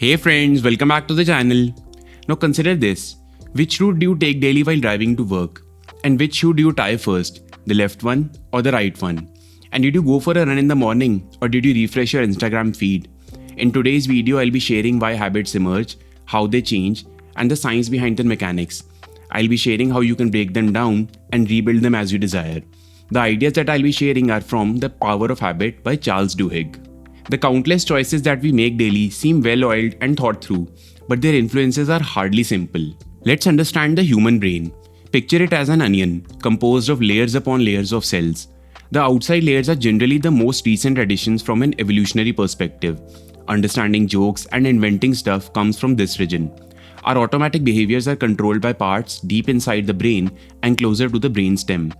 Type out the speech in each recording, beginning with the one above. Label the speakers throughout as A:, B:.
A: Hey friends, welcome back to the channel. Now consider this. Which route do you take daily while driving to work? And which shoe do you tie first? The left one or the right one? And did you go for a run in the morning or did you refresh your Instagram feed? In today's video, I'll be sharing why habits emerge, how they change, and the science behind their mechanics. I'll be sharing how you can break them down and rebuild them as you desire. The ideas that I'll be sharing are from The Power of Habit by Charles Duhigg. The countless choices that we make daily seem well-oiled and thought through, but their influences are hardly simple. Let's understand the human brain. Picture it as an onion, composed of layers upon layers of cells. The outside layers are generally the most recent additions from an evolutionary perspective. Understanding jokes and inventing stuff comes from this region. Our automatic behaviors are controlled by parts deep inside the brain and closer to the brainstem.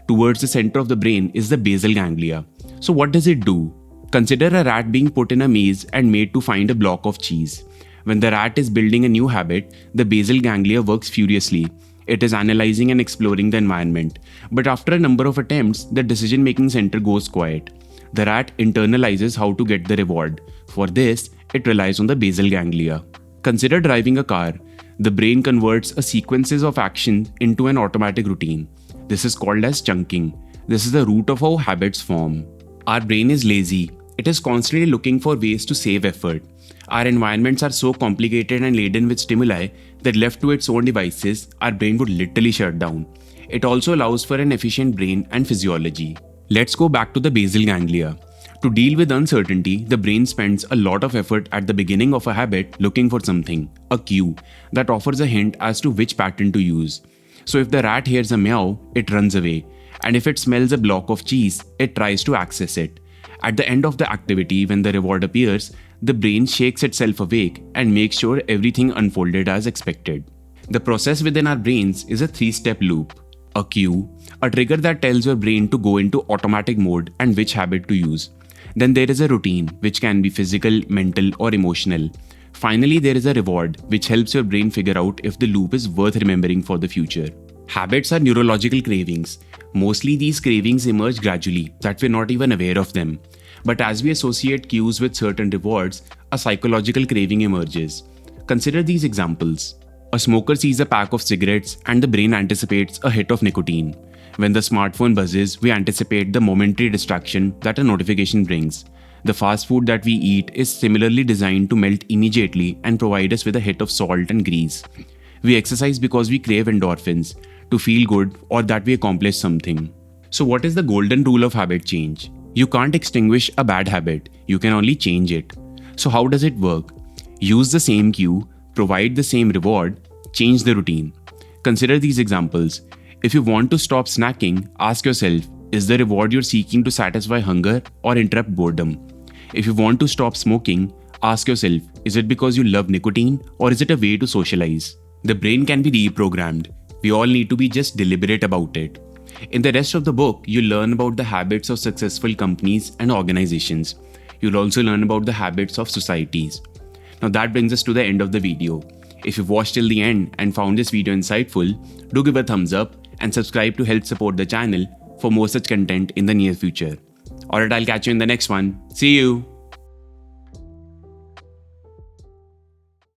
A: Towards the center of the brain is the basal ganglia. So what does it do? Consider a rat being put in a maze and made to find a block of cheese. When the rat is building a new habit, the basal ganglia works furiously. It is analyzing and exploring the environment. But after a number of attempts, the decision-making center goes quiet. The rat internalizes how to get the reward. For this, it relies on the basal ganglia. Consider driving a car. The brain converts a sequences of actions into an automatic routine. This is called as chunking. This is the root of how habits form. Our brain is lazy. It is constantly looking for ways to save effort. Our environments are so complicated and laden with stimuli that left to its own devices, our brain would literally shut down. It also allows for an efficient brain and physiology. Let's go back to the basal ganglia. To deal with uncertainty, the brain spends a lot of effort at the beginning of a habit looking for something, a cue, that offers a hint as to which pattern to use. So if the rat hears a meow, it runs away. And if it smells a block of cheese, it tries to access it. At the end of the activity, when the reward appears, the brain shakes itself awake and makes sure everything unfolded as expected. The process within our brains is a three-step loop. A cue, a trigger that tells your brain to go into automatic mode and which habit to use. Then there is a routine, which can be physical, mental, or emotional. Finally, there is a reward, which helps your brain figure out if the loop is worth remembering for the future. Habits are neurological cravings. Mostly these cravings emerge gradually, that we're not even aware of them. But as we associate cues with certain rewards, a psychological craving emerges. Consider these examples. A smoker sees a pack of cigarettes and the brain anticipates a hit of nicotine. When the smartphone buzzes, we anticipate the momentary distraction that a notification brings. The fast food that we eat is similarly designed to melt immediately and provide us with a hit of salt and grease. We exercise because we crave endorphins, to feel good or that we accomplished something. So what is the golden rule of habit change? You can't extinguish a bad habit, you can only change it. So how does it work? Use the same cue, provide the same reward, change the routine. Consider these examples. If you want to stop snacking, ask yourself, is the reward you're seeking to satisfy hunger or interrupt boredom? If you want to stop smoking, ask yourself, is it because you love nicotine or is it a way to socialize? The brain can be reprogrammed. We all need to be just deliberate about it. In the rest of the book, you'll learn about the habits of successful companies and organizations. You'll also learn about the habits of societies. Now that brings us to the end of the video. If you've watched till the end and found this video insightful, do give a thumbs up and subscribe to help support the channel for more such content in the near future. Alright, I'll catch you in the next one. See you!